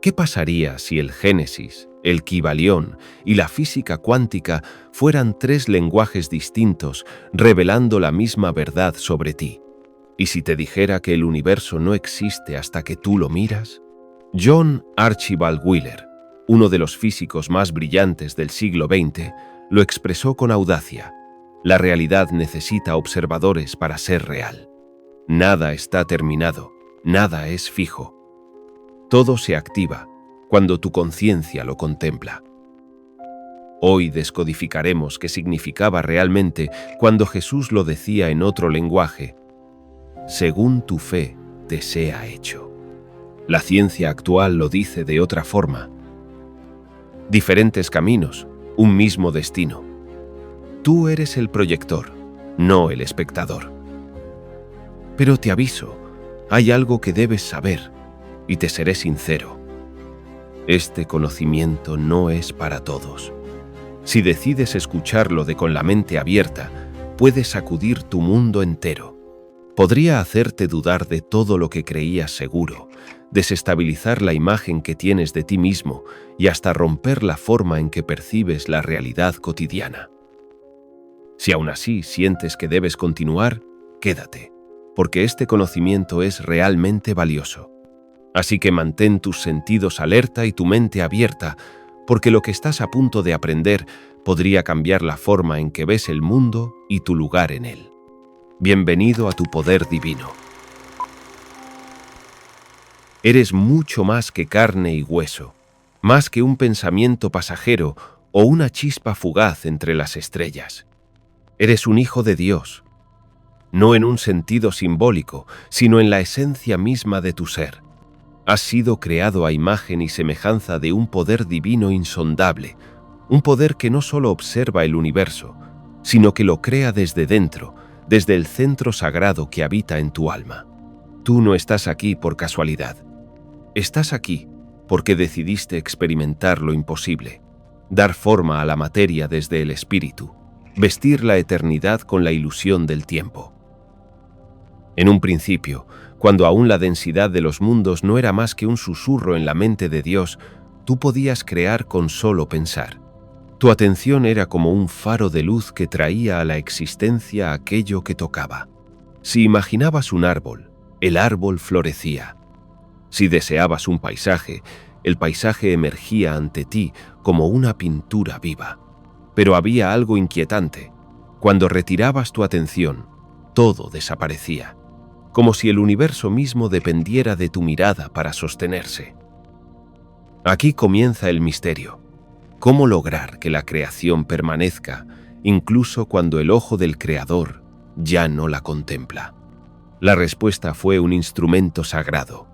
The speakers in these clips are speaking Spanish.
¿Qué pasaría si el Génesis, el Kybalión y la física cuántica fueran tres lenguajes distintos revelando la misma verdad sobre ti? ¿Y si te dijera que el universo no existe hasta que tú lo miras? John Archibald Wheeler, uno de los físicos más brillantes del siglo XX, lo expresó con audacia. La realidad necesita observadores para ser real. Nada está terminado, nada es fijo. Todo se activa cuando tu conciencia lo contempla. Hoy descodificaremos qué significaba realmente cuando Jesús lo decía en otro lenguaje: según tu fe te sea hecho. La ciencia actual lo dice de otra forma. Diferentes caminos, un mismo destino. Tú eres el proyector, no el espectador. Pero te aviso, hay algo que debes saber, y te seré sincero. Este conocimiento no es para todos. Si decides escucharlo con la mente abierta, puedes sacudir tu mundo entero. Podría hacerte dudar de todo lo que creías seguro, desestabilizar la imagen que tienes de ti mismo y hasta romper la forma en que percibes la realidad cotidiana. Si aún así sientes que debes continuar, quédate, porque este conocimiento es realmente valioso. Así que mantén tus sentidos alerta y tu mente abierta, porque lo que estás a punto de aprender podría cambiar la forma en que ves el mundo y tu lugar en él. Bienvenido a tu poder divino. Eres mucho más que carne y hueso, más que un pensamiento pasajero o una chispa fugaz entre las estrellas. Eres un hijo de Dios, no en un sentido simbólico, sino en la esencia misma de tu ser. Has sido creado a imagen y semejanza de un poder divino insondable, un poder que no solo observa el universo, sino que lo crea desde dentro, desde el centro sagrado que habita en tu alma. Tú no estás aquí por casualidad. Estás aquí porque decidiste experimentar lo imposible, dar forma a la materia desde el espíritu, vestir la eternidad con la ilusión del tiempo. En un principio, cuando aún la densidad de los mundos no era más que un susurro en la mente de Dios, tú podías crear con solo pensar. Tu atención era como un faro de luz que traía a la existencia aquello que tocaba. Si imaginabas un árbol, el árbol florecía. Si deseabas un paisaje, el paisaje emergía ante ti como una pintura viva. Pero había algo inquietante. Cuando retirabas tu atención, todo desaparecía, como si el universo mismo dependiera de tu mirada para sostenerse. Aquí comienza el misterio. ¿Cómo lograr que la creación permanezca, incluso cuando el ojo del Creador ya no la contempla? La respuesta fue un instrumento sagrado.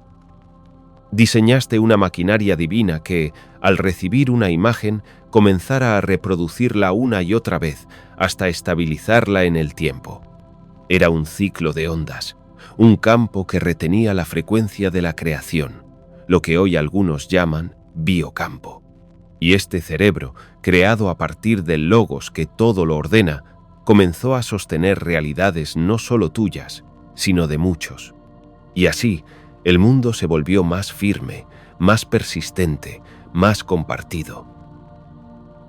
Diseñaste una maquinaria divina que, al recibir una imagen, comenzara a reproducirla una y otra vez hasta estabilizarla en el tiempo. Era un ciclo de ondas, un campo que retenía la frecuencia de la creación, lo que hoy algunos llaman biocampo. Y este cerebro, creado a partir del logos que todo lo ordena, comenzó a sostener realidades no solo tuyas, sino de muchos. Y así, el mundo se volvió más firme, más persistente, más compartido.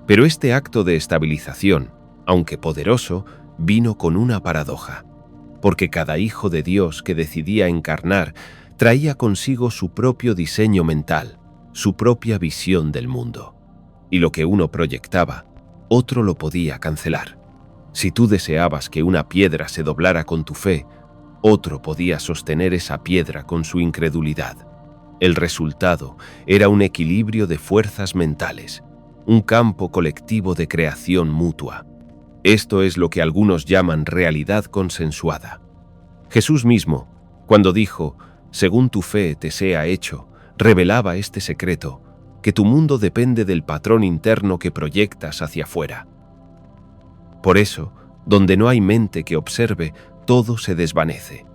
Pero este acto de estabilización, aunque poderoso, vino con una paradoja, porque cada hijo de Dios que decidía encarnar traía consigo su propio diseño mental, su propia visión del mundo. Y lo que uno proyectaba, otro lo podía cancelar. Si tú deseabas que una piedra se doblara con tu fe, otro podía sostener esa piedra con su incredulidad. El resultado era un equilibrio de fuerzas mentales, un campo colectivo de creación mutua. Esto es lo que algunos llaman realidad consensuada. Jesús mismo, cuando dijo, según tu fe te sea hecho, revelaba este secreto, que tu mundo depende del patrón interno que proyectas hacia afuera. Por eso, donde no hay mente que observe, todo se desvanece.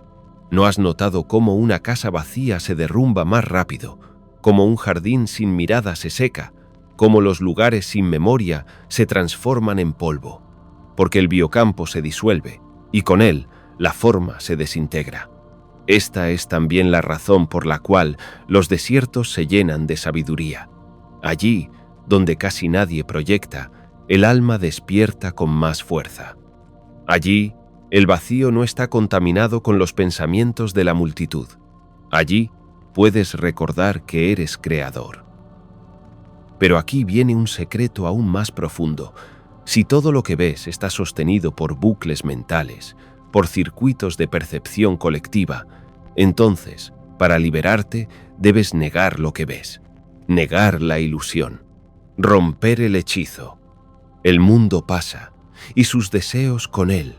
¿No has notado cómo una casa vacía se derrumba más rápido, cómo un jardín sin mirada se seca, cómo los lugares sin memoria se transforman en polvo? Porque el biocampo se disuelve, y con él la forma se desintegra. Esta es también la razón por la cual los desiertos se llenan de sabiduría. Allí, donde casi nadie proyecta, el alma despierta con más fuerza. Allí, el vacío no está contaminado con los pensamientos de la multitud. Allí, puedes recordar que eres creador. Pero aquí viene un secreto aún más profundo. Si todo lo que ves está sostenido por bucles mentales, por circuitos de percepción colectiva, entonces, para liberarte, debes negar lo que ves, negar la ilusión, romper el hechizo. El mundo pasa, y sus deseos con él,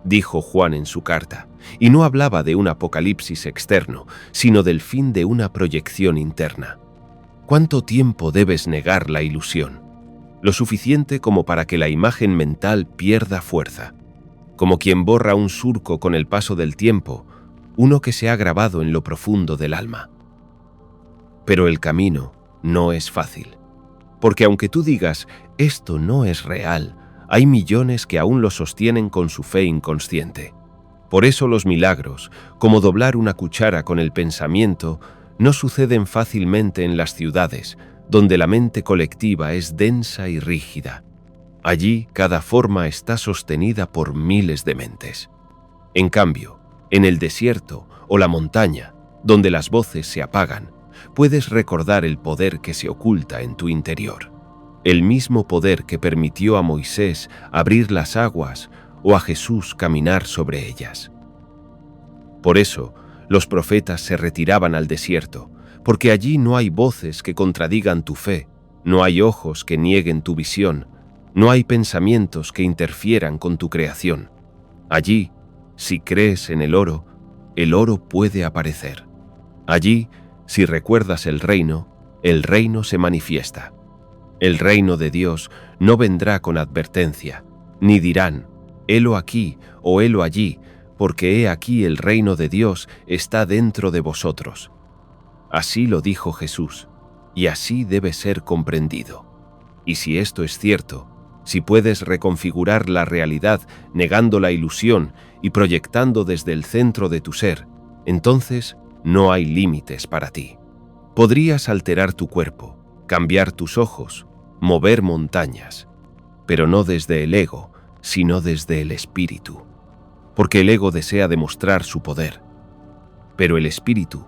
dijo Juan en su carta, y no hablaba de un apocalipsis externo, sino del fin de una proyección interna. ¿Cuánto tiempo debes negar la ilusión? Lo suficiente como para que la imagen mental pierda fuerza. Como quien borra un surco con el paso del tiempo, uno que se ha grabado en lo profundo del alma. Pero el camino no es fácil, porque aunque tú digas, esto no es real, hay millones que aún lo sostienen con su fe inconsciente. Por eso los milagros, como doblar una cuchara con el pensamiento, no suceden fácilmente en las ciudades, donde la mente colectiva es densa y rígida. Allí cada forma está sostenida por miles de mentes. En cambio, en el desierto o la montaña, donde las voces se apagan, puedes recordar el poder que se oculta en tu interior. El mismo poder que permitió a Moisés abrir las aguas o a Jesús caminar sobre ellas. Por eso, los profetas se retiraban al desierto, porque allí no hay voces que contradigan tu fe, no hay ojos que nieguen tu visión, no hay pensamientos que interfieran con tu creación. Allí, si crees en el oro puede aparecer. Allí, si recuerdas el reino se manifiesta. El reino de Dios no vendrá con advertencia, ni dirán, helo aquí o helo allí, porque he aquí el reino de Dios está dentro de vosotros. Así lo dijo Jesús, y así debe ser comprendido. Y si esto es cierto, si puedes reconfigurar la realidad negando la ilusión y proyectando desde el centro de tu ser, entonces no hay límites para ti. Podrías alterar tu cuerpo, cambiar tus ojos, mover montañas, pero no desde el ego, sino desde el espíritu. Porque el ego desea demostrar su poder, pero el espíritu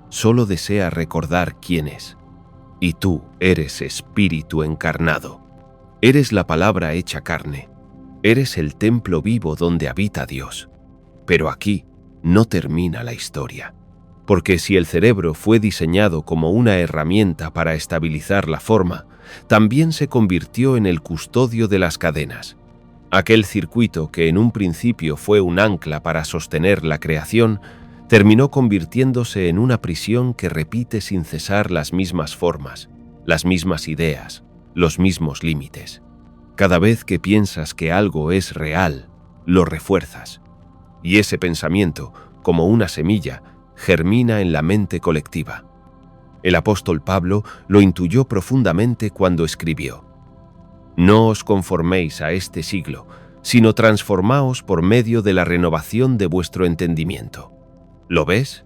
solo desea recordar quién es. Y tú eres espíritu encarnado. Eres la palabra hecha carne. Eres el templo vivo donde habita Dios. Pero aquí no termina la historia. Porque si el cerebro fue diseñado como una herramienta para estabilizar la forma, también se convirtió en el custodio de las cadenas. Aquel circuito que en un principio fue un ancla para sostener la creación, terminó convirtiéndose en una prisión que repite sin cesar las mismas formas, las mismas ideas, los mismos límites. Cada vez que piensas que algo es real, lo refuerzas. Y ese pensamiento, como una semilla, germina en la mente colectiva. El apóstol Pablo lo intuyó profundamente cuando escribió: No os conforméis a este siglo, sino transformaos por medio de la renovación de vuestro entendimiento. ¿Lo ves?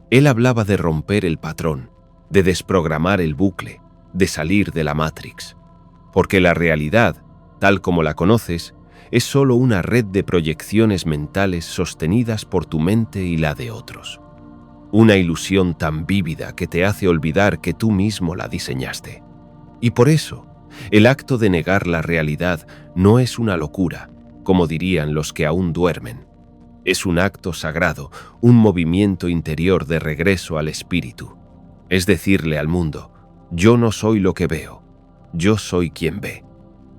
Él hablaba de romper el patrón, de desprogramar el bucle, de salir de la Matrix. Porque la realidad, tal como la conoces, es solo una red de proyecciones mentales sostenidas por tu mente y la de otros. Una ilusión tan vívida que te hace olvidar que tú mismo la diseñaste. Y por eso, el acto de negar la realidad no es una locura, como dirían los que aún duermen. Es un acto sagrado, un movimiento interior de regreso al espíritu. Es decirle al mundo, yo no soy lo que veo, yo soy quien ve.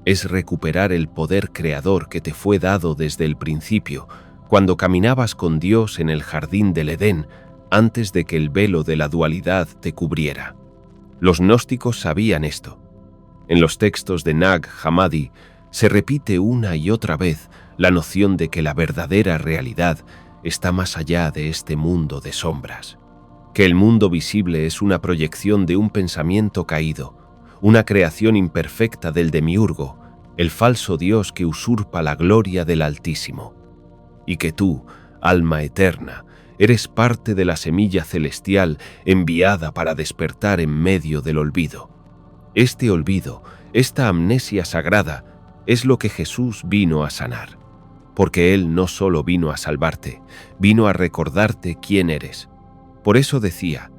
Es recuperar el poder creador que te fue dado desde el principio, cuando caminabas con Dios en el jardín del Edén, antes de que el velo de la dualidad te cubriera. Los gnósticos sabían esto. En los textos de Nag Hammadi se repite una y otra vez la noción de que la verdadera realidad está más allá de este mundo de sombras, que el mundo visible es una proyección de un pensamiento caído, una creación imperfecta del demiurgo, el falso Dios que usurpa la gloria del Altísimo, y que tú, alma eterna, Eres parte de la semilla celestial enviada para despertar en medio del olvido. Este olvido, esta amnesia sagrada, es lo que Jesús vino a sanar. Porque Él no solo vino a salvarte, vino a recordarte quién eres. Por eso decía: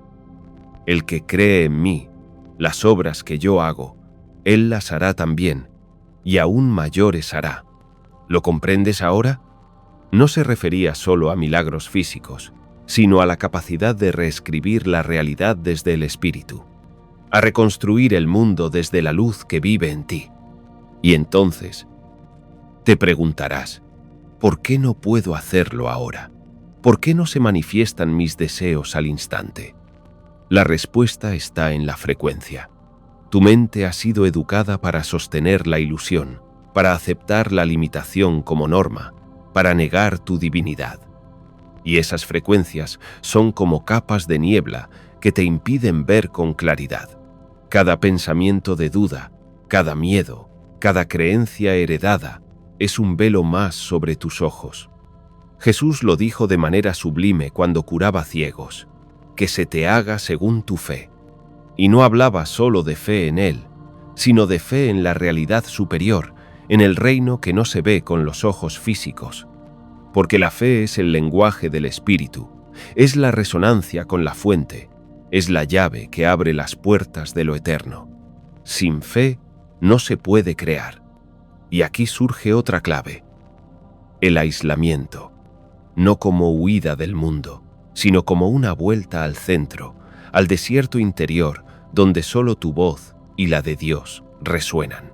el que cree en mí, las obras que yo hago, Él las hará también, y aún mayores hará. ¿Lo comprendes ahora? No se refería solo a milagros físicos, sino a la capacidad de reescribir la realidad desde el Espíritu, a reconstruir el mundo desde la luz que vive en ti. Y entonces te preguntarás: ¿por qué no puedo hacerlo ahora? ¿Por qué no se manifiestan mis deseos al instante? La respuesta está en la frecuencia. Tu mente ha sido educada para sostener la ilusión, para aceptar la limitación como norma, para negar tu divinidad. Y esas frecuencias son como capas de niebla que te impiden ver con claridad. Cada pensamiento de duda, cada miedo, cada creencia heredada es un velo más sobre tus ojos. Jesús lo dijo de manera sublime cuando curaba ciegos: que se te haga según tu fe. Y no hablaba solo de fe en Él, sino de fe en la realidad superior, en el reino que no se ve con los ojos físicos. Porque la fe es el lenguaje del Espíritu, es la resonancia con la fuente, es la llave que abre las puertas de lo eterno. Sin fe no se puede crear. Y aquí surge otra clave: el aislamiento, no como huida del mundo, sino como una vuelta al centro, al desierto interior, donde solo tu voz y la de Dios resuenan.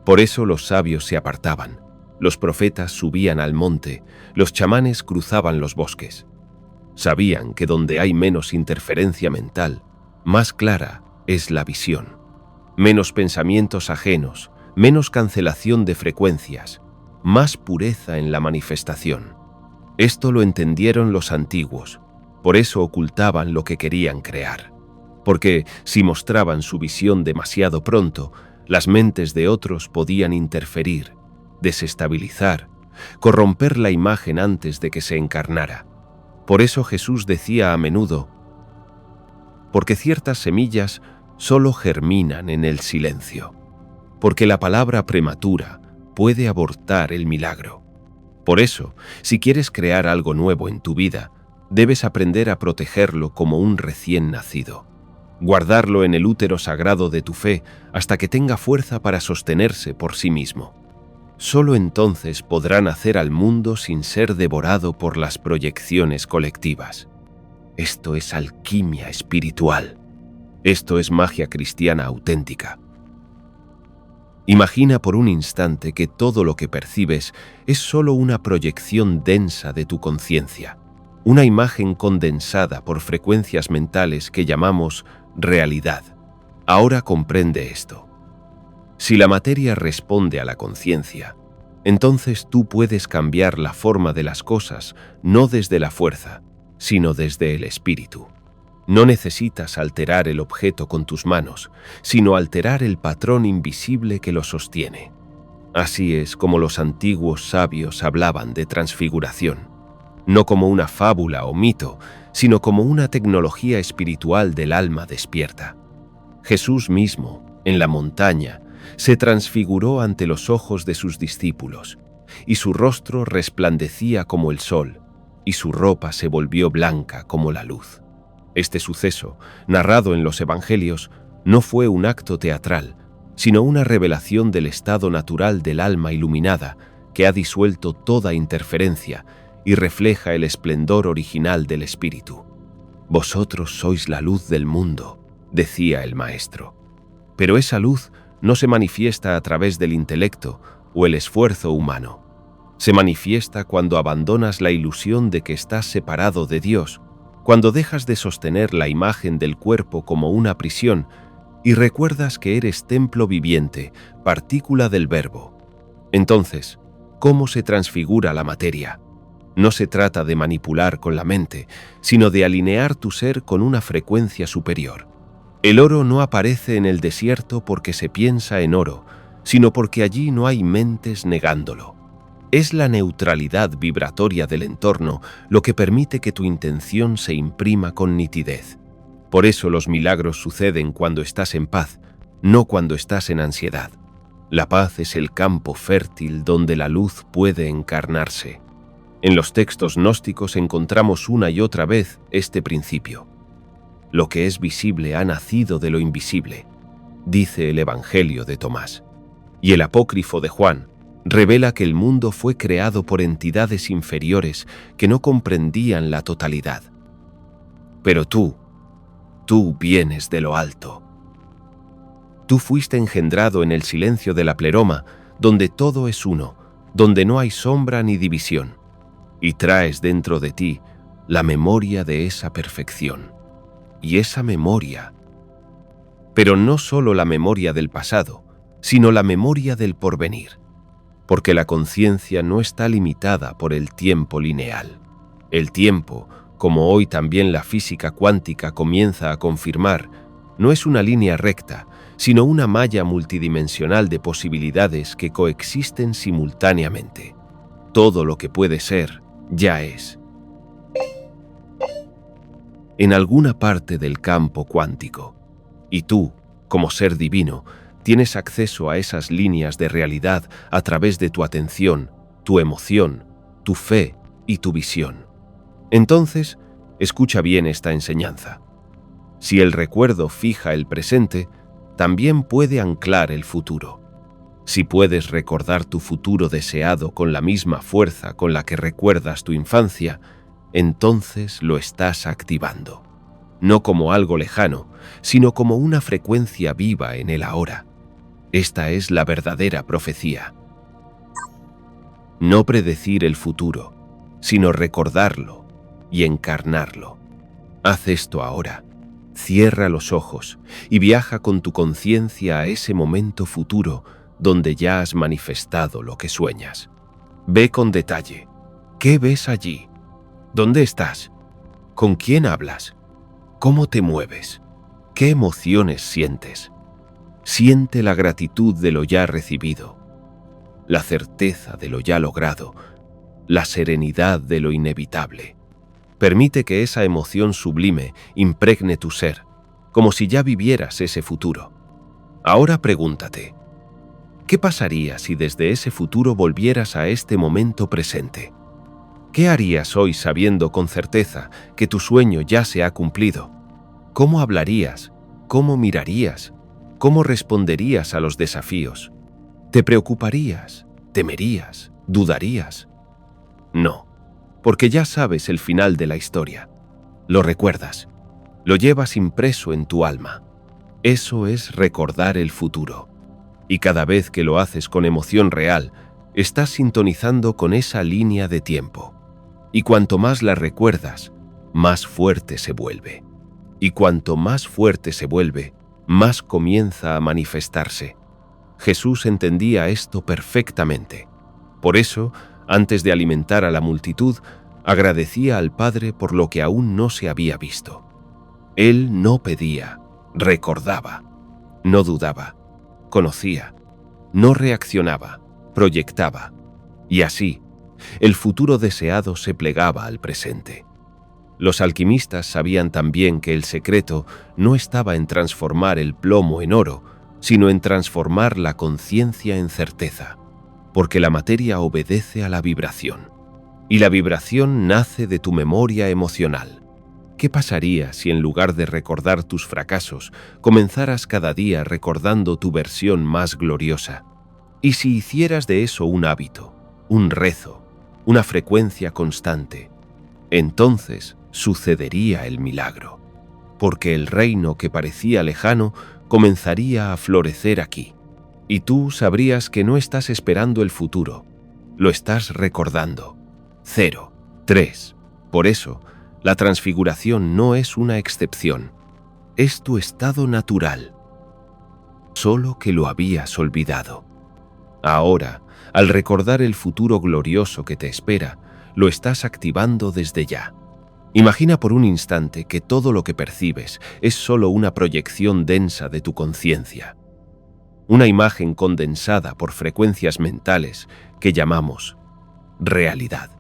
Por eso los sabios se apartaban, los profetas subían al monte, los chamanes cruzaban los bosques. Sabían que donde hay menos interferencia mental, más clara es la visión. Menos pensamientos ajenos, menos cancelación de frecuencias, más pureza en la manifestación. Esto lo entendieron los antiguos, por eso ocultaban lo que querían crear. Porque si mostraban su visión demasiado pronto, las mentes de otros podían interferir, desestabilizar, corromper la imagen antes de que se encarnara. Por eso Jesús decía a menudo: porque ciertas semillas solo germinan en el silencio, porque la palabra prematura puede abortar el milagro. Por eso, si quieres crear algo nuevo en tu vida, debes aprender a protegerlo como un recién nacido, guardarlo en el útero sagrado de tu fe hasta que tenga fuerza para sostenerse por sí mismo. Solo entonces podrá nacer al mundo sin ser devorado por las proyecciones colectivas. Esto es alquimia espiritual. Esto es magia cristiana auténtica. Imagina por un instante que todo lo que percibes es solo una proyección densa de tu conciencia, una imagen condensada por frecuencias mentales que llamamos realidad. Ahora comprende esto. Si la materia responde a la conciencia, entonces tú puedes cambiar la forma de las cosas no desde la fuerza, sino desde el espíritu. No necesitas alterar el objeto con tus manos, sino alterar el patrón invisible que lo sostiene. Así es como los antiguos sabios hablaban de transfiguración, no como una fábula o mito, sino como una tecnología espiritual del alma despierta. Jesús mismo, en la montaña, se transfiguró ante los ojos de sus discípulos, y su rostro resplandecía como el sol, y su ropa se volvió blanca como la luz. Este suceso, narrado en los Evangelios, no fue un acto teatral, sino una revelación del estado natural del alma iluminada que ha disuelto toda interferencia y refleja el esplendor original del Espíritu. Vosotros sois la luz del mundo, decía el Maestro. Pero esa luz no se manifiesta a través del intelecto o el esfuerzo humano. Se manifiesta cuando abandonas la ilusión de que estás separado de Dios, cuando dejas de sostener la imagen del cuerpo como una prisión y recuerdas que eres templo viviente, partícula del Verbo. Entonces, ¿cómo se transfigura la materia? No se trata de manipular con la mente, sino de alinear tu ser con una frecuencia superior. El oro no aparece en el desierto porque se piensa en oro, sino porque allí no hay mentes negándolo. Es la neutralidad vibratoria del entorno lo que permite que tu intención se imprima con nitidez. Por eso los milagros suceden cuando estás en paz, no cuando estás en ansiedad. La paz es el campo fértil donde la luz puede encarnarse. En los textos gnósticos encontramos una y otra vez este principio. Lo que es visible ha nacido de lo invisible, dice el Evangelio de Tomás. Y el apócrifo de Juan revela que el mundo fue creado por entidades inferiores que no comprendían la totalidad. Pero tú vienes de lo alto. Tú fuiste engendrado en el silencio de la pleroma, donde todo es uno, donde no hay sombra ni división, y traes dentro de ti la memoria de esa perfección. Y esa memoria, pero no solo la memoria del pasado, sino la memoria del porvenir, porque la conciencia no está limitada por el tiempo lineal. El tiempo, como hoy también la física cuántica comienza a confirmar, no es una línea recta, sino una malla multidimensional de posibilidades que coexisten simultáneamente. Todo lo que puede ser, ya es. En alguna parte del campo cuántico. Y tú, como ser divino, tienes acceso a esas líneas de realidad a través de tu atención, tu emoción, tu fe y tu visión. Entonces, escucha bien esta enseñanza. Si el recuerdo fija el presente, también puede anclar el futuro. Si puedes recordar tu futuro deseado con la misma fuerza con la que recuerdas tu infancia, entonces lo estás activando. No como algo lejano, sino como una frecuencia viva en el ahora. Esta es la verdadera profecía. No predecir el futuro, sino recordarlo y encarnarlo. Haz esto ahora. Cierra los ojos y viaja con tu conciencia a ese momento futuro donde ya has manifestado lo que sueñas. Ve con detalle. ¿Qué ves allí? ¿Dónde estás? ¿Con quién hablas? ¿Cómo te mueves? ¿Qué emociones sientes? Siente la gratitud de lo ya recibido, la certeza de lo ya logrado, la serenidad de lo inevitable. Permite que esa emoción sublime impregne tu ser, como si ya vivieras ese futuro. Ahora pregúntate, ¿qué pasaría si desde ese futuro volvieras a este momento presente? ¿Qué harías hoy sabiendo con certeza que tu sueño ya se ha cumplido? ¿Cómo hablarías? ¿Cómo mirarías? ¿Cómo responderías a los desafíos? ¿Te preocuparías? ¿Temerías? ¿Dudarías? No, porque ya sabes el final de la historia. Lo recuerdas, lo llevas impreso en tu alma. Eso es recordar el futuro. Y cada vez que lo haces con emoción real, estás sintonizando con esa línea de tiempo. Y cuanto más la recuerdas, más fuerte se vuelve. Y cuanto más fuerte se vuelve, más comienza a manifestarse. Jesús entendía esto perfectamente. Por eso, antes de alimentar a la multitud, agradecía al Padre por lo que aún no se había visto. Él no pedía, recordaba, no dudaba, conocía, no reaccionaba, proyectaba. Y así, el futuro deseado se plegaba al presente. Los alquimistas sabían también que el secreto no estaba en transformar el plomo en oro, sino en transformar la conciencia en certeza, porque la materia obedece a la vibración, y la vibración nace de tu memoria emocional. ¿Qué pasaría si en lugar de recordar tus fracasos, comenzaras cada día recordando tu versión más gloriosa? ¿Y si hicieras de eso un hábito, un rezo, una frecuencia constante? Entonces sucedería el milagro, porque el reino que parecía lejano comenzaría a florecer aquí, y tú sabrías que no estás esperando el futuro, lo estás recordando. 0, 3. Por eso, la transfiguración no es una excepción, es tu estado natural, solo que lo habías olvidado. Ahora, al recordar el futuro glorioso que te espera, lo estás activando desde ya. Imagina por un instante que todo lo que percibes es solo una proyección densa de tu conciencia, una imagen condensada por frecuencias mentales que llamamos realidad.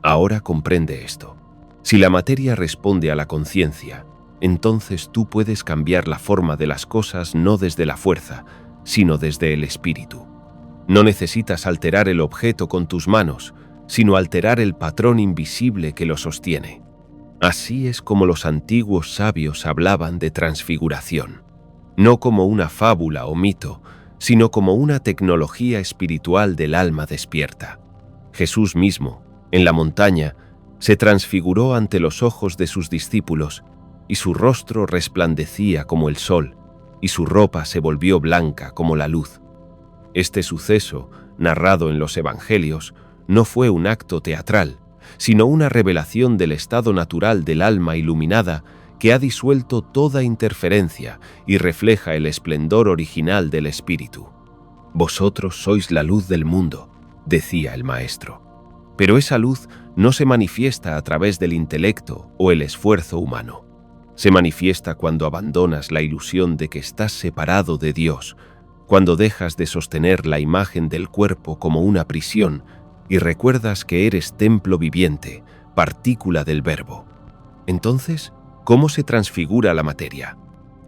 Ahora comprende esto. Si la materia responde a la conciencia, entonces tú puedes cambiar la forma de las cosas no desde la fuerza, sino desde el espíritu. No necesitas alterar el objeto con tus manos, sino alterar el patrón invisible que lo sostiene. Así es como los antiguos sabios hablaban de transfiguración, no como una fábula o mito, sino como una tecnología espiritual del alma despierta. Jesús mismo, en la montaña, se transfiguró ante los ojos de sus discípulos, y su rostro resplandecía como el sol, y su ropa se volvió blanca como la luz. Este suceso, narrado en los Evangelios, no fue un acto teatral, sino una revelación del estado natural del alma iluminada que ha disuelto toda interferencia y refleja el esplendor original del Espíritu. Vosotros sois la luz del mundo, decía el Maestro. Pero esa luz no se manifiesta a través del intelecto o el esfuerzo humano. Se manifiesta cuando abandonas la ilusión de que estás separado de Dios, cuando dejas de sostener la imagen del cuerpo como una prisión y recuerdas que eres templo viviente, partícula del Verbo. Entonces, ¿cómo se transfigura la materia?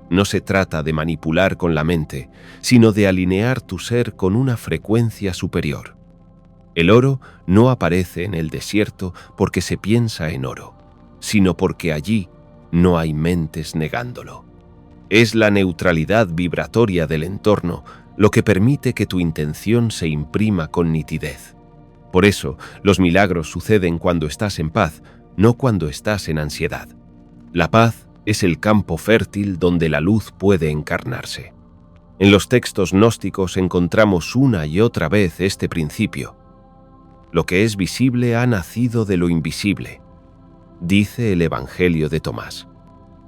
No se trata de manipular con la mente, sino de alinear tu ser con una frecuencia superior. El oro no aparece en el desierto porque se piensa en oro, sino porque allí no hay mentes negándolo. Es la neutralidad vibratoria del entorno lo que permite que tu intención se imprima con nitidez. Por eso, los milagros suceden cuando estás en paz, no cuando estás en ansiedad. La paz es el campo fértil donde la luz puede encarnarse. En los textos gnósticos encontramos una y otra vez este principio. Lo que es visible ha nacido de lo invisible, dice el Evangelio de Tomás.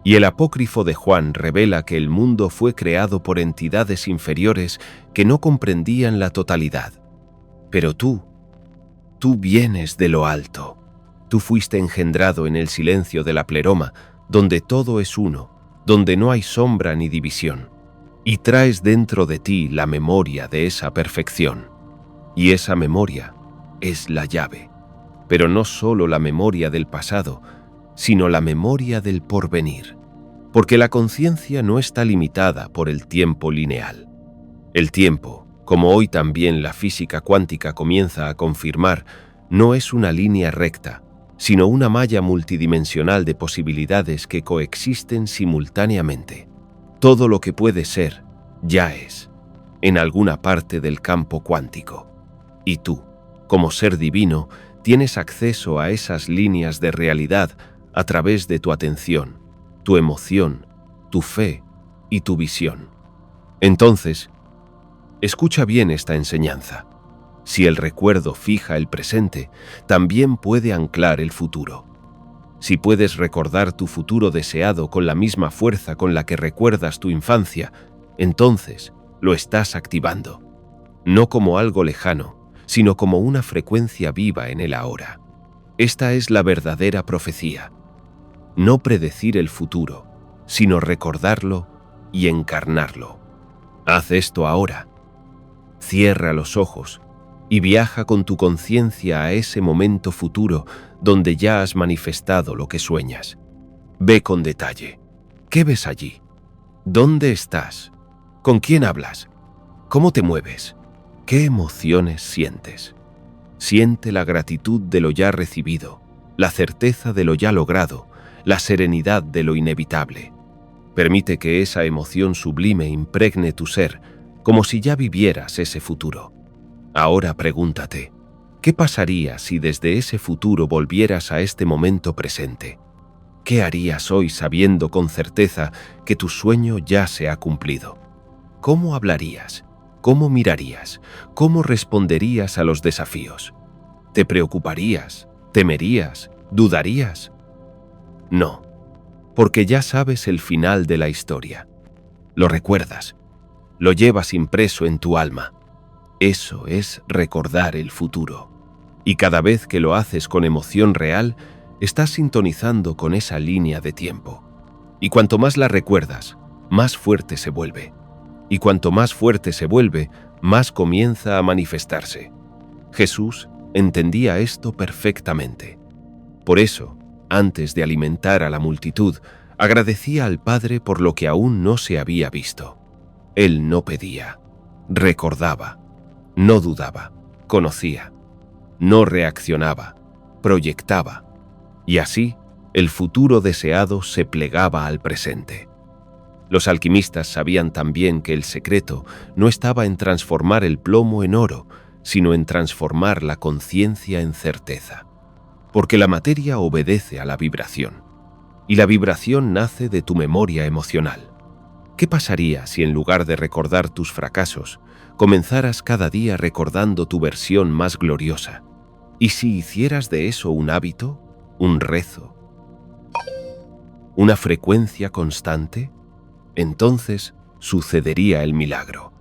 Y el apócrifo de Juan revela que el mundo fue creado por entidades inferiores que no comprendían la totalidad. Pero tú vienes de lo alto. Tú fuiste engendrado en el silencio de la pleroma, donde todo es uno, donde no hay sombra ni división, y traes dentro de ti la memoria de esa perfección. Y esa memoria es la llave, pero no solo la memoria del pasado, sino la memoria del porvenir, porque la conciencia no está limitada por el tiempo lineal. El tiempo, como hoy también la física cuántica comienza a confirmar, no es una línea recta, sino una malla multidimensional de posibilidades que coexisten simultáneamente. Todo lo que puede ser, ya es, en alguna parte del campo cuántico. Y tú, como ser divino, tienes acceso a esas líneas de realidad a través de tu atención, tu emoción, tu fe y tu visión. Entonces, escucha bien esta enseñanza. Si el recuerdo fija el presente, también puede anclar el futuro. Si puedes recordar tu futuro deseado con la misma fuerza con la que recuerdas tu infancia, entonces lo estás activando, no como algo lejano, sino como una frecuencia viva en el ahora. Esta es la verdadera profecía. No predecir el futuro, sino recordarlo y encarnarlo. Haz esto ahora. Cierra los ojos y viaja con tu conciencia a ese momento futuro donde ya has manifestado lo que sueñas. Ve con detalle. ¿Qué ves allí? ¿Dónde estás? ¿Con quién hablas? ¿Cómo te mueves? ¿Qué emociones sientes? Siente la gratitud de lo ya recibido, la certeza de lo ya logrado, la serenidad de lo inevitable. Permite que esa emoción sublime impregne tu ser, como si ya vivieras ese futuro. Ahora pregúntate, ¿qué pasaría si desde ese futuro volvieras a este momento presente? ¿Qué harías hoy sabiendo con certeza que tu sueño ya se ha cumplido? ¿Cómo hablarías? ¿Cómo mirarías? ¿Cómo responderías a los desafíos? ¿Te preocuparías? ¿Temerías? ¿Dudarías? No, porque ya sabes el final de la historia. Lo recuerdas, lo llevas impreso en tu alma. Eso es recordar el futuro. Y cada vez que lo haces con emoción real, estás sintonizando con esa línea de tiempo. Y cuanto más la recuerdas, más fuerte se vuelve. Y cuanto más fuerte se vuelve, más comienza a manifestarse. Jesús entendía esto perfectamente. Por eso, antes de alimentar a la multitud, agradecía al Padre por lo que aún no se había visto. Él no pedía, recordaba, no dudaba, conocía, no reaccionaba, proyectaba, y así el futuro deseado se plegaba al presente. Los alquimistas sabían también que el secreto no estaba en transformar el plomo en oro, sino en transformar la conciencia en certeza. Porque la materia obedece a la vibración, y la vibración nace de tu memoria emocional. ¿Qué pasaría si en lugar de recordar tus fracasos, comenzaras cada día recordando tu versión más gloriosa? ¿Y si hicieras de eso un hábito, un rezo, una frecuencia constante? Entonces sucedería el milagro,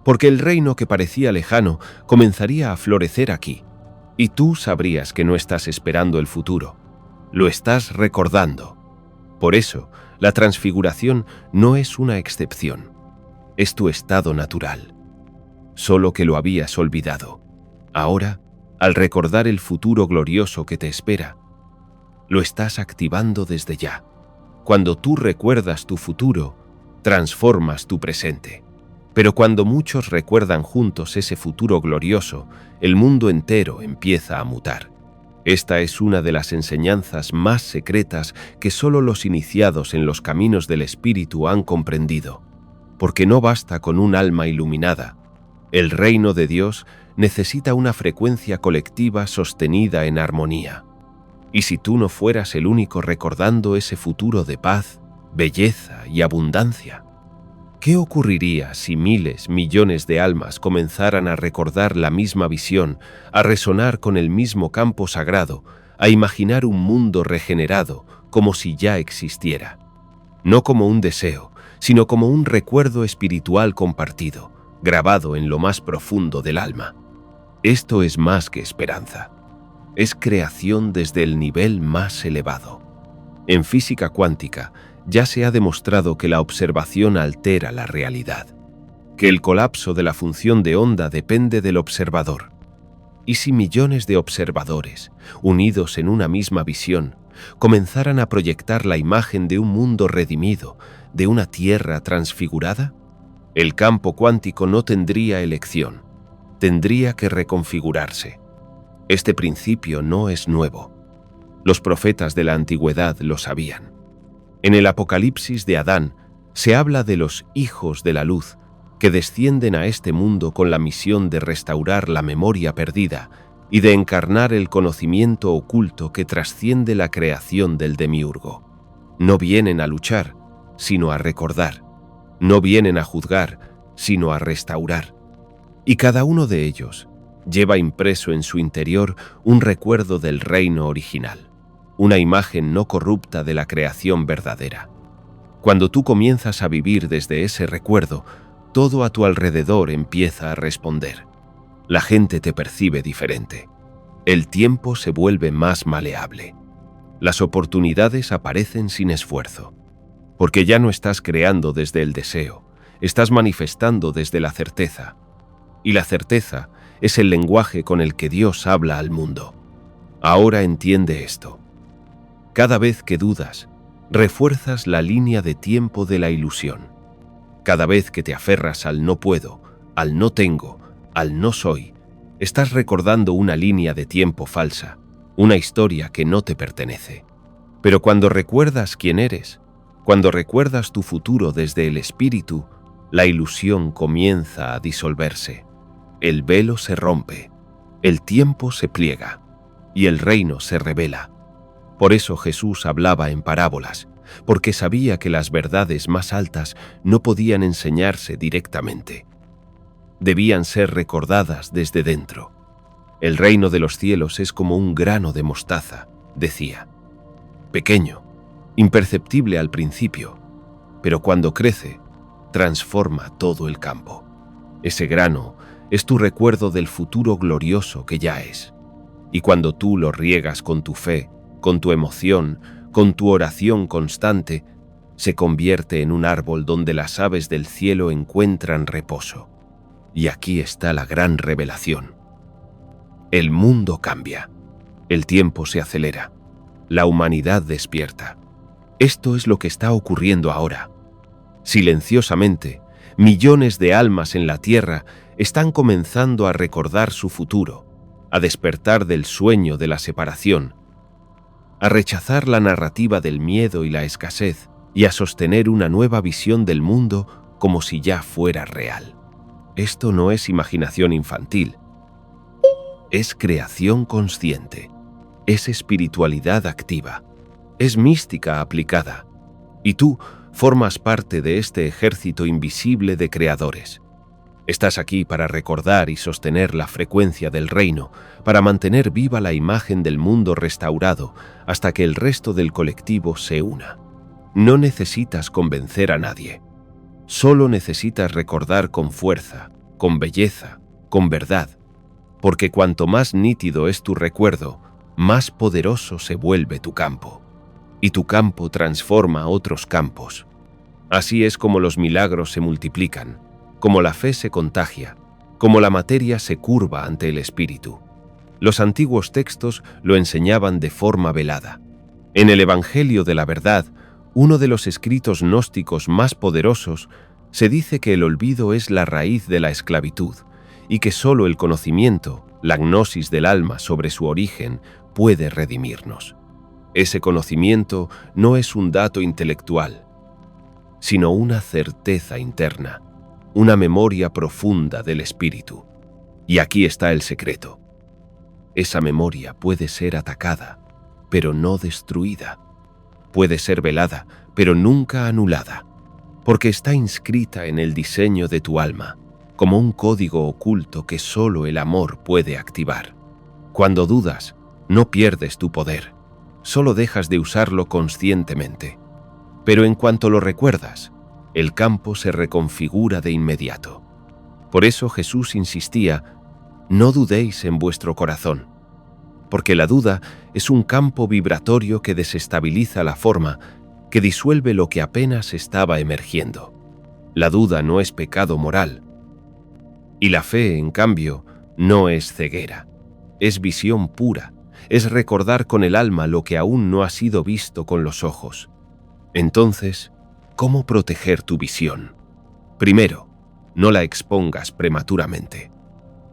porque el reino que parecía lejano comenzaría a florecer aquí, y tú sabrías que no estás esperando el futuro, lo estás recordando. Por eso, la transfiguración no es una excepción, es tu estado natural. Solo que lo habías olvidado. Ahora, al recordar el futuro glorioso que te espera, lo estás activando desde ya. Cuando tú recuerdas tu futuro, transformas tu presente. Pero cuando muchos recuerdan juntos ese futuro glorioso, el mundo entero empieza a mutar. Esta es una de las enseñanzas más secretas que solo los iniciados en los caminos del espíritu han comprendido. Porque no basta con un alma iluminada. El reino de Dios necesita una frecuencia colectiva sostenida en armonía. Y si tú no fueras el único recordando ese futuro de paz, belleza y abundancia, ¿qué ocurriría si miles, millones de almas comenzaran a recordar la misma visión, a resonar con el mismo campo sagrado, a imaginar un mundo regenerado como si ya existiera? No como un deseo, sino como un recuerdo espiritual compartido, grabado en lo más profundo del alma. Esto es más que esperanza. Es creación desde el nivel más elevado. En física cuántica, ya se ha demostrado que la observación altera la realidad, que el colapso de la función de onda depende del observador. ¿Y si millones de observadores, unidos en una misma visión, comenzaran a proyectar la imagen de un mundo redimido, de una tierra transfigurada? El campo cuántico no tendría elección, tendría que reconfigurarse. Este principio no es nuevo. Los profetas de la antigüedad lo sabían. En el Apocalipsis de Adán se habla de los hijos de la luz que descienden a este mundo con la misión de restaurar la memoria perdida y de encarnar el conocimiento oculto que trasciende la creación del demiurgo. No vienen a luchar, sino a recordar. No vienen a juzgar, sino a restaurar. Y cada uno de ellos lleva impreso en su interior un recuerdo del reino original, una imagen no corrupta de la creación verdadera. Cuando tú comienzas a vivir desde ese recuerdo, todo a tu alrededor empieza a responder. La gente te percibe diferente. El tiempo se vuelve más maleable. Las oportunidades aparecen sin esfuerzo, porque ya no estás creando desde el deseo, estás manifestando desde la certeza. Y la certeza es el lenguaje con el que Dios habla al mundo. Ahora entiende esto. Cada vez que dudas, refuerzas la línea de tiempo de la ilusión. Cada vez que te aferras al no puedo, al no tengo, al no soy, estás recordando una línea de tiempo falsa, una historia que no te pertenece. Pero cuando recuerdas quién eres, cuando recuerdas tu futuro desde el espíritu, la ilusión comienza a disolverse. El velo se rompe, el tiempo se pliega y el reino se revela. Por eso Jesús hablaba en parábolas, porque sabía que las verdades más altas no podían enseñarse directamente. Debían ser recordadas desde dentro. El reino de los cielos es como un grano de mostaza, decía. Pequeño, imperceptible al principio, pero cuando crece, transforma todo el campo. Ese grano es tu recuerdo del futuro glorioso que ya es. Y cuando tú lo riegas con tu fe, con tu emoción, con tu oración constante, se convierte en un árbol donde las aves del cielo encuentran reposo. Y aquí está la gran revelación. El mundo cambia. El tiempo se acelera. La humanidad despierta. Esto es lo que está ocurriendo ahora. Silenciosamente, millones de almas en la Tierra están comenzando a recordar su futuro, a despertar del sueño de la separación, a rechazar la narrativa del miedo y la escasez y a sostener una nueva visión del mundo como si ya fuera real. Esto no es imaginación infantil, es creación consciente, es espiritualidad activa, es mística aplicada, y tú formas parte de este ejército invisible de creadores. Estás aquí para recordar y sostener la frecuencia del reino, para mantener viva la imagen del mundo restaurado hasta que el resto del colectivo se una. No necesitas convencer a nadie. Solo necesitas recordar con fuerza, con belleza, con verdad, porque cuanto más nítido es tu recuerdo, más poderoso se vuelve tu campo, y tu campo transforma otros campos. Así es como los milagros se multiplican, como la fe se contagia, como la materia se curva ante el espíritu. Los antiguos textos lo enseñaban de forma velada. En el Evangelio de la Verdad, uno de los escritos gnósticos más poderosos, se dice que el olvido es la raíz de la esclavitud y que solo el conocimiento, la gnosis del alma sobre su origen, puede redimirnos. Ese conocimiento no es un dato intelectual, sino una certeza interna, una memoria profunda del espíritu. Y aquí está el secreto. Esa memoria puede ser atacada, pero no destruida. Puede ser velada, pero nunca anulada, porque está inscrita en el diseño de tu alma, como un código oculto que solo el amor puede activar. Cuando dudas, no pierdes tu poder, solo dejas de usarlo conscientemente. Pero en cuanto lo recuerdas, el campo se reconfigura de inmediato. Por eso Jesús insistía: no dudéis en vuestro corazón, porque la duda es un campo vibratorio que desestabiliza la forma, que disuelve lo que apenas estaba emergiendo. La duda no es pecado moral, y la fe, en cambio, no es ceguera, es visión pura, es recordar con el alma lo que aún no ha sido visto con los ojos. Entonces, ¿cómo proteger tu visión? Primero, no la expongas prematuramente.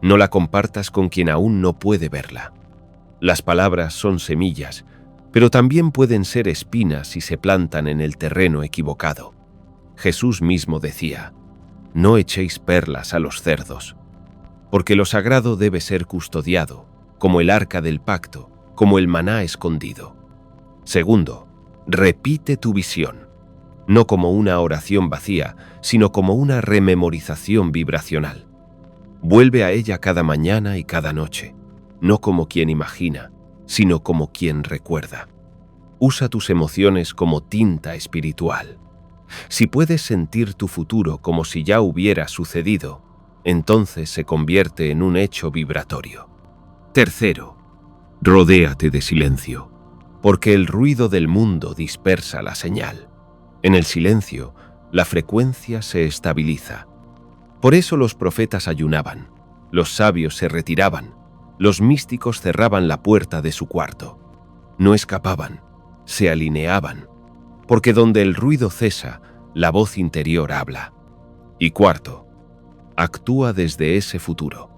No la compartas con quien aún no puede verla. Las palabras son semillas, pero también pueden ser espinas si se plantan en el terreno equivocado. Jesús mismo decía: no echéis perlas a los cerdos, porque lo sagrado debe ser custodiado, como el arca del pacto, como el maná escondido. Segundo, repite tu visión, no como una oración vacía, sino como una rememorización vibracional. Vuelve a ella cada mañana y cada noche, no como quien imagina, sino como quien recuerda. Usa tus emociones como tinta espiritual. Si puedes sentir tu futuro como si ya hubiera sucedido, entonces se convierte en un hecho vibratorio. Tercero, rodéate de silencio, porque el ruido del mundo dispersa la señal. En el silencio, la frecuencia se estabiliza. Por eso los profetas ayunaban, los sabios se retiraban, los místicos cerraban la puerta de su cuarto. No escapaban, se alineaban, porque donde el ruido cesa, la voz interior habla. Y cuarto, actúa desde ese futuro.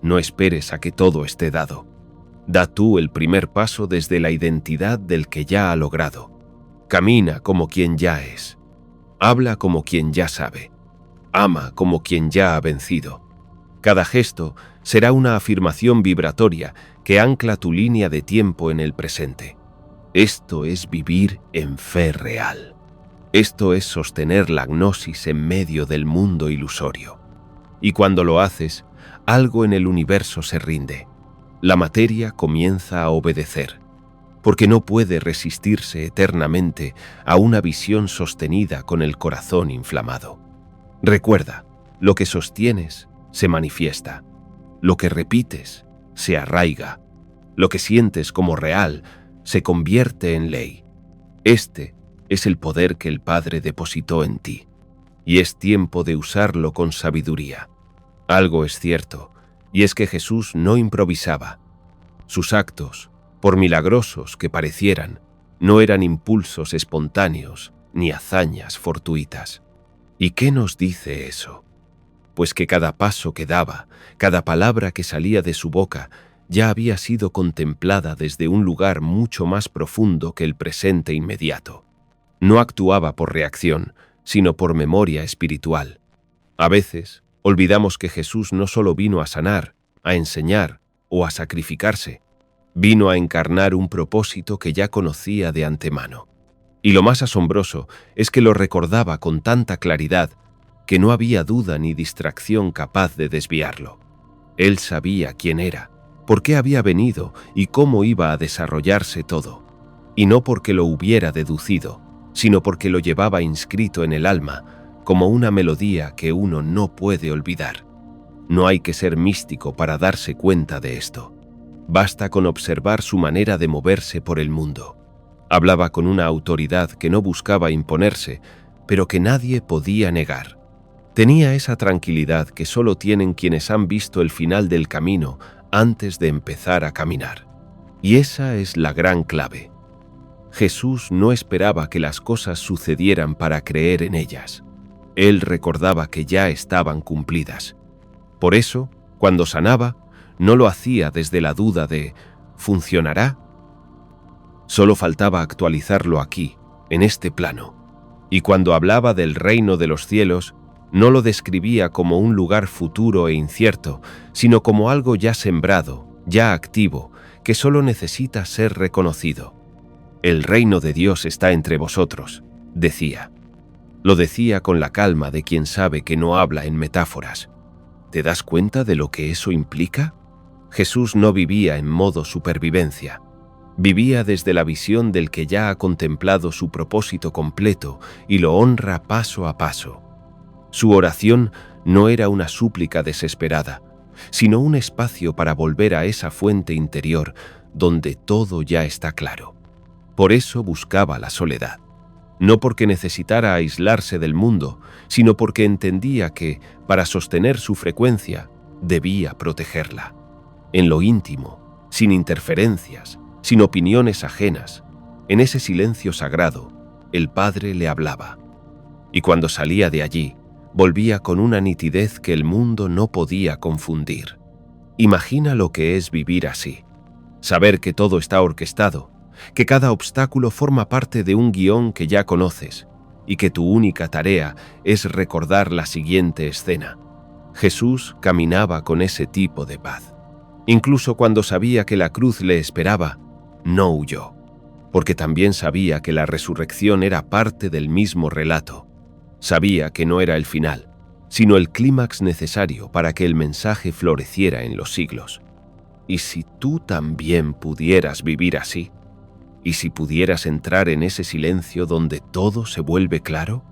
No esperes a que todo esté dado. Da tú el primer paso desde la identidad del que ya ha logrado. Camina como quien ya es. Habla como quien ya sabe. Ama como quien ya ha vencido. Cada gesto será una afirmación vibratoria que ancla tu línea de tiempo en el presente. Esto es vivir en fe real. Esto es sostener la gnosis en medio del mundo ilusorio. Y cuando lo haces, algo en el universo se rinde. La materia comienza a obedecer, porque no puede resistirse eternamente a una visión sostenida con el corazón inflamado. Recuerda, lo que sostienes se manifiesta, lo que repites se arraiga, lo que sientes como real se convierte en ley. Este es el poder que el Padre depositó en ti, y es tiempo de usarlo con sabiduría. Algo es cierto, Y es que Jesús no improvisaba. Sus actos, por milagrosos que parecieran, no eran impulsos espontáneos ni hazañas fortuitas. ¿Y qué nos dice eso? Pues que cada paso que daba, cada palabra que salía de su boca, ya había sido contemplada desde un lugar mucho más profundo que el presente inmediato. No actuaba por reacción, sino por memoria espiritual. A veces, olvidamos que Jesús no solo vino a sanar, a enseñar o a sacrificarse, vino a encarnar un propósito que ya conocía de antemano. Y lo más asombroso es que lo recordaba con tanta claridad que no había duda ni distracción capaz de desviarlo. Él sabía quién era, por qué había venido y cómo iba a desarrollarse todo. Y no porque lo hubiera deducido, sino porque lo llevaba inscrito en el alma como una melodía que uno no puede olvidar. No hay que ser místico para darse cuenta de esto. Basta con observar su manera de moverse por el mundo. Hablaba con una autoridad que no buscaba imponerse, pero que nadie podía negar. Tenía esa tranquilidad que solo tienen quienes han visto el final del camino antes de empezar a caminar. Y esa es la gran clave. Jesús no esperaba que las cosas sucedieran para creer en ellas. Él recordaba que ya estaban cumplidas. Por eso, cuando sanaba, no lo hacía desde la duda de ¿funcionará? Solo faltaba actualizarlo aquí, en este plano. Y cuando hablaba del reino de los cielos, no lo describía como un lugar futuro e incierto, sino como algo ya sembrado, ya activo, que solo necesita ser reconocido. El reino de Dios está entre vosotros, decía. Lo decía con la calma de quien sabe que no habla en metáforas. ¿Te das cuenta de lo que eso implica? Jesús no vivía en modo supervivencia. Vivía desde la visión del que ya ha contemplado su propósito completo y lo honra paso a paso. Su oración no era una súplica desesperada, sino un espacio para volver a esa fuente interior donde todo ya está claro. Por eso buscaba la soledad. No porque necesitara aislarse del mundo, sino porque entendía que, para sostener su frecuencia, debía protegerla. En lo íntimo, sin interferencias, sin opiniones ajenas, en ese silencio sagrado, el Padre le hablaba. Y cuando salía de allí, volvía con una nitidez que el mundo no podía confundir. Imagina lo que es vivir así. Saber que todo está orquestado, que cada obstáculo forma parte de un guión que ya conoces y que tu única tarea es recordar la siguiente escena. Jesús caminaba con ese tipo de paz. Incluso cuando sabía que la cruz le esperaba, no huyó, porque también sabía que la resurrección era parte del mismo relato. Sabía que no era el final, sino el clímax necesario para que el mensaje floreciera en los siglos. ¿Y si tú también pudieras vivir así? ¿Y si pudieras entrar en ese silencio donde todo se vuelve claro?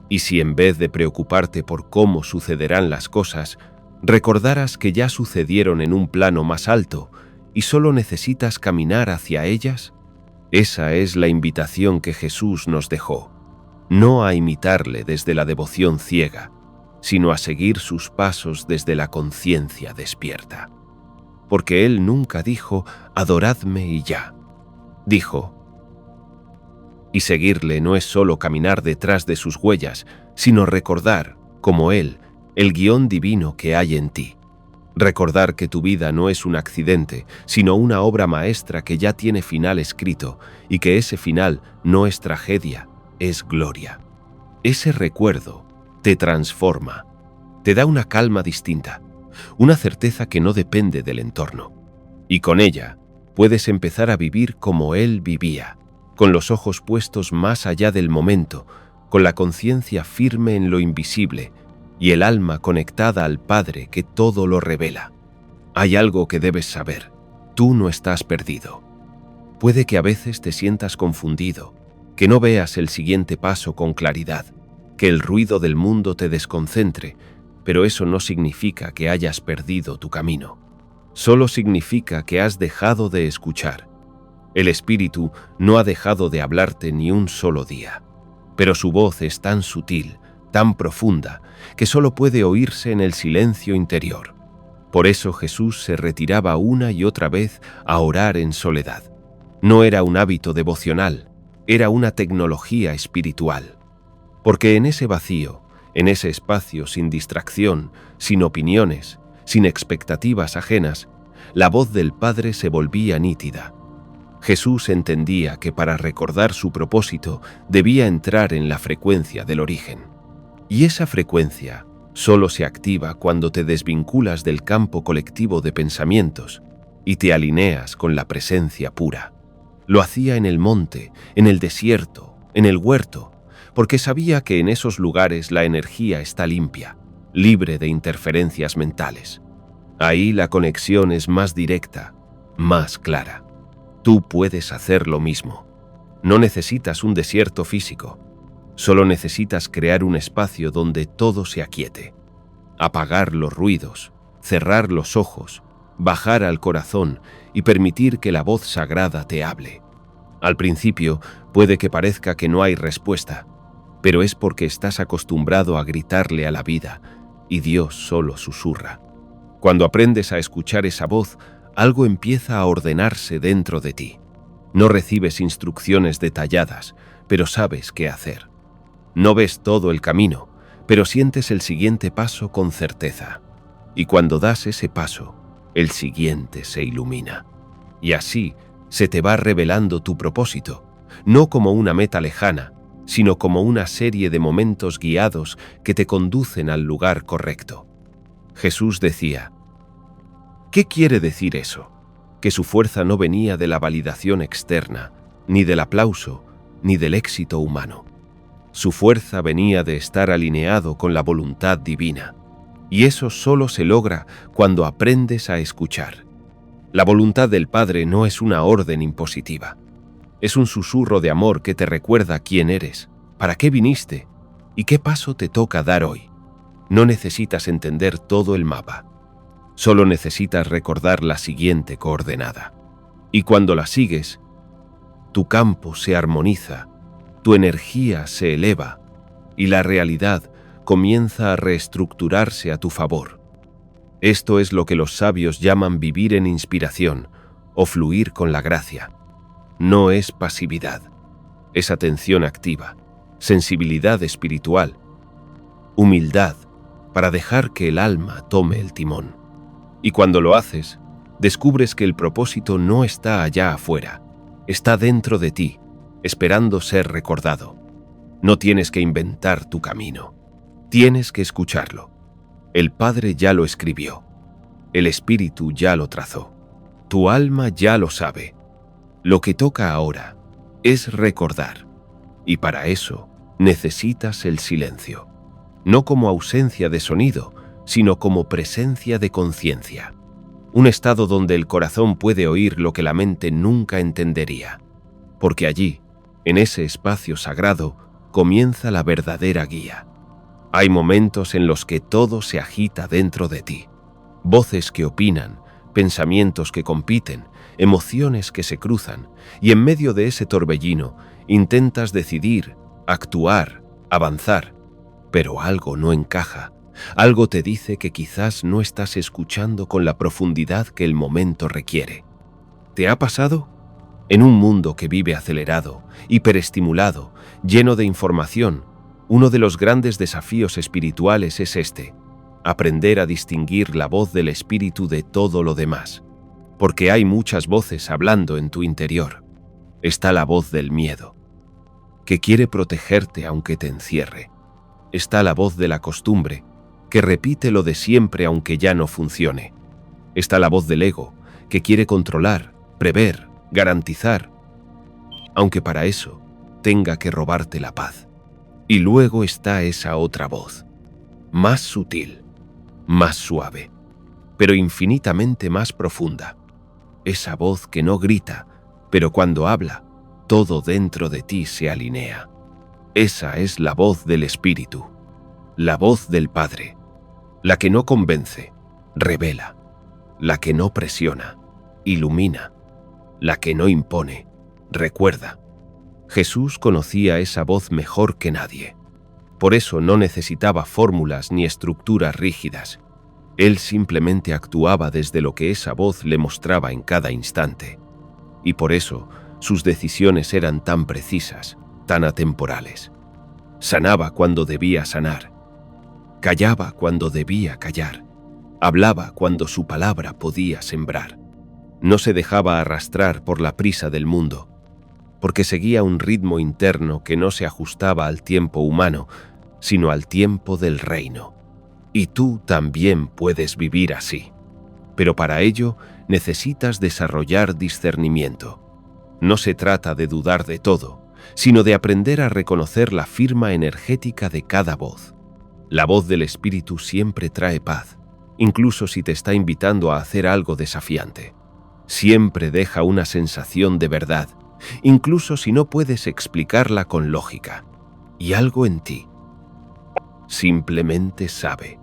¿Y si en vez de preocuparte por cómo sucederán las cosas, recordaras que ya sucedieron en un plano más alto y solo necesitas caminar hacia ellas? Esa es la invitación que Jesús nos dejó, no a imitarle desde la devoción ciega, sino a seguir sus pasos desde la conciencia despierta. Porque Él nunca dijo, adoradme y ya. Dijo, y seguirle no es solo caminar detrás de sus huellas, sino recordar, como Él, el guión divino que hay en ti. Recordar que tu vida no es un accidente, sino una obra maestra que ya tiene final escrito y que ese final no es tragedia, es gloria. Ese recuerdo te transforma, te da una calma distinta, una certeza que no depende del entorno. Y con ella puedes empezar a vivir como Él vivía, con los ojos puestos más allá del momento, con la conciencia firme en lo invisible y el alma conectada al Padre que todo lo revela. Hay algo que debes saber, tú no estás perdido. Puede que a veces te sientas confundido, que no veas el siguiente paso con claridad, que el ruido del mundo te desconcentre, pero eso no significa que hayas perdido tu camino. Solo significa que has dejado de escuchar. El Espíritu no ha dejado de hablarte ni un solo día, pero su voz es tan sutil, tan profunda, que solo puede oírse en el silencio interior. Por eso Jesús se retiraba una y otra vez a orar en soledad. No era un hábito devocional, era una tecnología espiritual. Porque en ese vacío, en ese espacio sin distracción, sin opiniones, sin expectativas ajenas, la voz del Padre se volvía nítida. Jesús entendía que para recordar su propósito debía entrar en la frecuencia del origen. Y esa frecuencia solo se activa cuando te desvinculas del campo colectivo de pensamientos y te alineas con la presencia pura. Lo hacía en el monte, en el desierto, en el huerto, porque sabía que en esos lugares la energía está limpia, libre de interferencias mentales. Ahí la conexión es más directa, más clara. Tú puedes hacer lo mismo. No necesitas un desierto físico. Solo necesitas crear un espacio donde todo se aquiete. Apagar los ruidos, cerrar los ojos, bajar al corazón y permitir que la voz sagrada te hable. Al principio puede que parezca que no hay respuesta, pero es porque estás acostumbrado a gritarle a la vida y Dios solo susurra. Cuando aprendes a escuchar esa voz, algo empieza a ordenarse dentro de ti. No recibes instrucciones detalladas, pero sabes qué hacer. No ves todo el camino, pero sientes el siguiente paso con certeza. Y cuando das ese paso, el siguiente se ilumina. Y así se te va revelando tu propósito, no como una meta lejana, sino como una serie de momentos guiados que te conducen al lugar correcto. Jesús decía: ¿qué quiere decir eso? Que su fuerza no venía de la validación externa, ni del aplauso, ni del éxito humano. Su fuerza venía de estar alineado con la voluntad divina, y eso solo se logra cuando aprendes a escuchar. La voluntad del Padre no es una orden impositiva. Es un susurro de amor que te recuerda quién eres, para qué viniste y qué paso te toca dar hoy. No necesitas entender todo el mapa. Solo necesitas recordar la siguiente coordenada. Y cuando la sigues, tu campo se armoniza, tu energía se eleva y la realidad comienza a reestructurarse a tu favor. Esto es lo que los sabios llaman vivir en inspiración o fluir con la gracia. No es pasividad, es atención activa, sensibilidad espiritual, humildad para dejar que el alma tome el timón. Y cuando lo haces, descubres que el propósito no está allá afuera, está dentro de ti, esperando ser recordado. No tienes que inventar tu camino, tienes que escucharlo. El Padre ya lo escribió, el Espíritu ya lo trazó, tu alma ya lo sabe. Lo que toca ahora es recordar, y para eso necesitas el silencio, no como ausencia de sonido, sino como presencia de conciencia, un estado donde el corazón puede oír lo que la mente nunca entendería, porque allí, en ese espacio sagrado, comienza la verdadera guía. Hay momentos en los que todo se agita dentro de ti, voces que opinan, pensamientos que compiten, emociones que se cruzan, y en medio de ese torbellino intentas decidir, actuar, avanzar, pero algo no encaja. Algo te dice que quizás no estás escuchando con la profundidad que el momento requiere. ¿Te ha pasado? En un mundo que vive acelerado, hiperestimulado, lleno de información, uno de los grandes desafíos espirituales es este: aprender a distinguir la voz del espíritu de todo lo demás. Porque hay muchas voces hablando en tu interior. Está la voz del miedo, que quiere protegerte aunque te encierre. Está la voz de la costumbre, que repite lo de siempre aunque ya no funcione. Está la voz del ego, que quiere controlar, prever, garantizar, aunque para eso tenga que robarte la paz. Y luego está esa otra voz, más sutil, más suave, pero infinitamente más profunda. Esa voz que no grita, pero cuando habla, todo dentro de ti se alinea. Esa es la voz del Espíritu, la voz del Padre, la que no convence, revela, la que no presiona, ilumina, la que no impone, recuerda. Jesús conocía esa voz mejor que nadie. Por eso no necesitaba fórmulas ni estructuras rígidas. Él simplemente actuaba desde lo que esa voz le mostraba en cada instante. Y por eso sus decisiones eran tan precisas, tan atemporales. Sanaba cuando debía sanar. Callaba cuando debía callar. Hablaba cuando su palabra podía sembrar. No se dejaba arrastrar por la prisa del mundo, porque seguía un ritmo interno que no se ajustaba al tiempo humano, sino al tiempo del reino. Y tú también puedes vivir así. Pero para ello necesitas desarrollar discernimiento. No se trata de dudar de todo, sino de aprender a reconocer la firma energética de cada voz. La voz del Espíritu siempre trae paz, incluso si te está invitando a hacer algo desafiante. Siempre deja una sensación de verdad, incluso si no puedes explicarla con lógica. Y algo en ti simplemente sabe.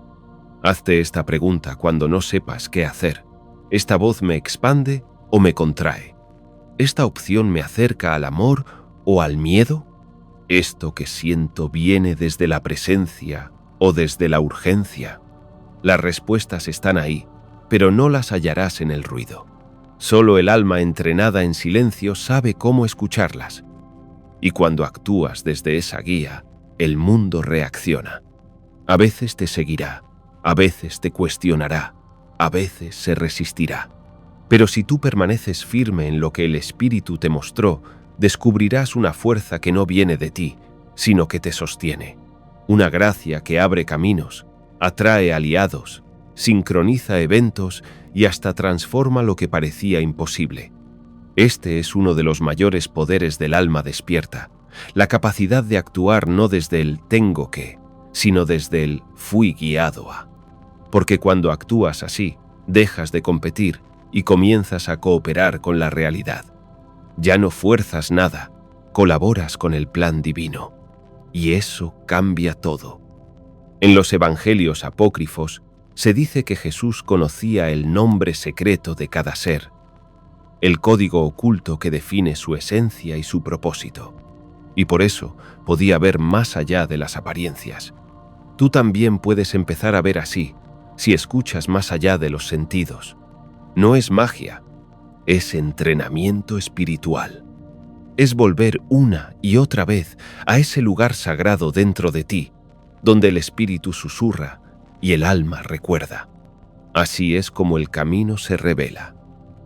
Hazte esta pregunta cuando no sepas qué hacer. ¿Esta voz me expande o me contrae? ¿Esta opción me acerca al amor o al miedo? ¿Esto que siento viene desde la presencia o desde la urgencia? Las respuestas están ahí, pero no las hallarás en el ruido. Solo el alma entrenada en silencio sabe cómo escucharlas. Y cuando actúas desde esa guía, el mundo reacciona. A veces te seguirá, a veces te cuestionará, a veces se resistirá. Pero si tú permaneces firme en lo que el Espíritu te mostró, descubrirás una fuerza que no viene de ti, sino que te sostiene. Una gracia que abre caminos, atrae aliados, sincroniza eventos y hasta transforma lo que parecía imposible. Este es uno de los mayores poderes del alma despierta, la capacidad de actuar no desde el tengo que, sino desde el fui guiado a. Porque cuando actúas así, dejas de competir y comienzas a cooperar con la realidad. Ya no fuerzas nada, colaboras con el plan divino. Y eso cambia todo. En los evangelios apócrifos se dice que Jesús conocía el nombre secreto de cada ser, el código oculto que define su esencia y su propósito. Y por eso podía ver más allá de las apariencias. Tú también puedes empezar a ver así, si escuchas más allá de los sentidos. No es magia, es entrenamiento espiritual. Es volver una y otra vez a ese lugar sagrado dentro de ti, donde el espíritu susurra y el alma recuerda. Así es como el camino se revela,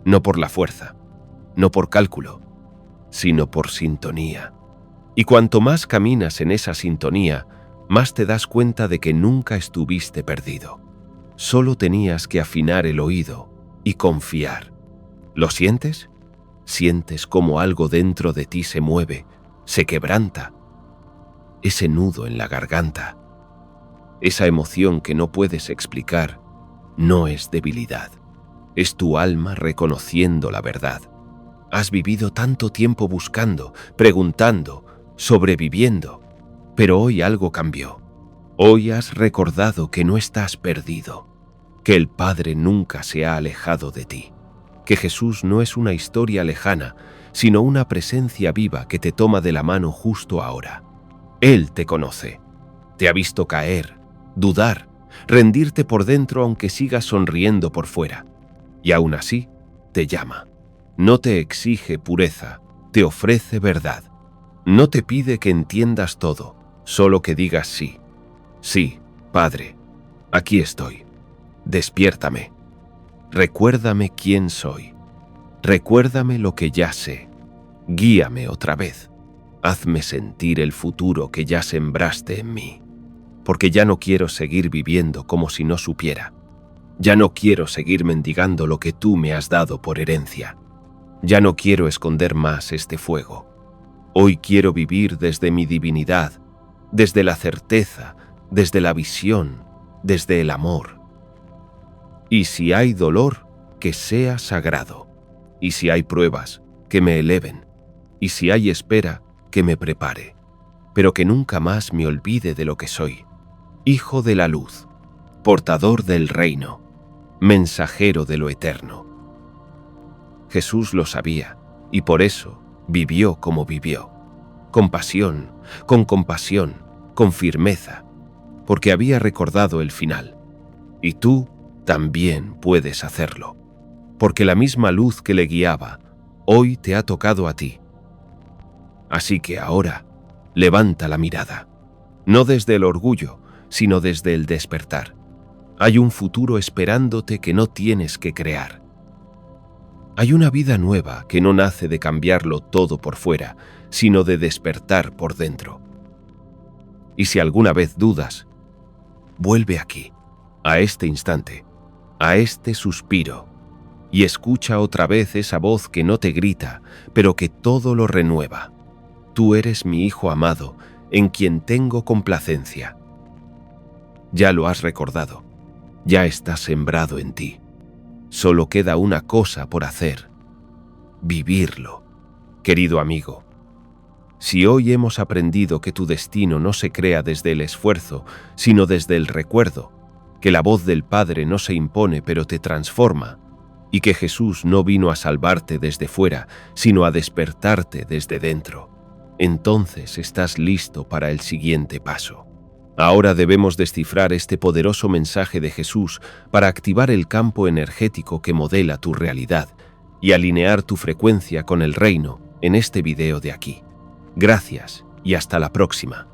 no por la fuerza, no por cálculo, sino por sintonía. Y cuanto más caminas en esa sintonía, más te das cuenta de que nunca estuviste perdido. Solo tenías que afinar el oído y confiar. ¿Lo sientes? Sientes cómo algo dentro de ti se mueve, se quebranta. Ese nudo en la garganta, esa emoción que no puedes explicar, no es debilidad. Es tu alma reconociendo la verdad. Has vivido tanto tiempo buscando, preguntando, sobreviviendo, pero hoy algo cambió. Hoy has recordado que no estás perdido, que el Padre nunca se ha alejado de ti, que Jesús no es una historia lejana, sino una presencia viva que te toma de la mano justo ahora. Él te conoce, te ha visto caer, dudar, rendirte por dentro aunque sigas sonriendo por fuera, y aún así te llama. No te exige pureza, te ofrece verdad. No te pide que entiendas todo, solo que digas sí. Sí, Padre, aquí estoy. Despiértame. Recuérdame quién soy. Recuérdame lo que ya sé. Guíame otra vez. Hazme sentir el futuro que ya sembraste en mí. Porque ya no quiero seguir viviendo como si no supiera. Ya no quiero seguir mendigando lo que tú me has dado por herencia. Ya no quiero esconder más este fuego. Hoy quiero vivir desde mi divinidad, desde la certeza, desde la visión, desde el amor. Y si hay dolor, que sea sagrado. Y si hay pruebas, que me eleven. Y si hay espera, que me prepare. Pero que nunca más me olvide de lo que soy. Hijo de la luz, portador del reino, mensajero de lo eterno. Jesús lo sabía, y por eso vivió como vivió. Con pasión, con compasión, con firmeza, porque había recordado el final. Y tú también puedes hacerlo, porque la misma luz que le guiaba hoy te ha tocado a ti. Así que ahora, levanta la mirada, no desde el orgullo, sino desde el despertar. Hay un futuro esperándote que no tienes que crear. Hay una vida nueva que no nace de cambiarlo todo por fuera, sino de despertar por dentro. Y si alguna vez dudas, vuelve aquí, a este instante, a este suspiro, y escucha otra vez esa voz que no te grita, pero que todo lo renueva. Tú eres mi hijo amado, en quien tengo complacencia. Ya lo has recordado, ya está sembrado en ti. Solo queda una cosa por hacer: vivirlo. Querido amigo, si hoy hemos aprendido que tu destino no se crea desde el esfuerzo, sino desde el recuerdo, que la voz del Padre no se impone pero te transforma, y que Jesús no vino a salvarte desde fuera, sino a despertarte desde dentro, entonces estás listo para el siguiente paso. Ahora debemos descifrar este poderoso mensaje de Jesús para activar el campo energético que modela tu realidad y alinear tu frecuencia con el reino en este video de aquí. Gracias y hasta la próxima.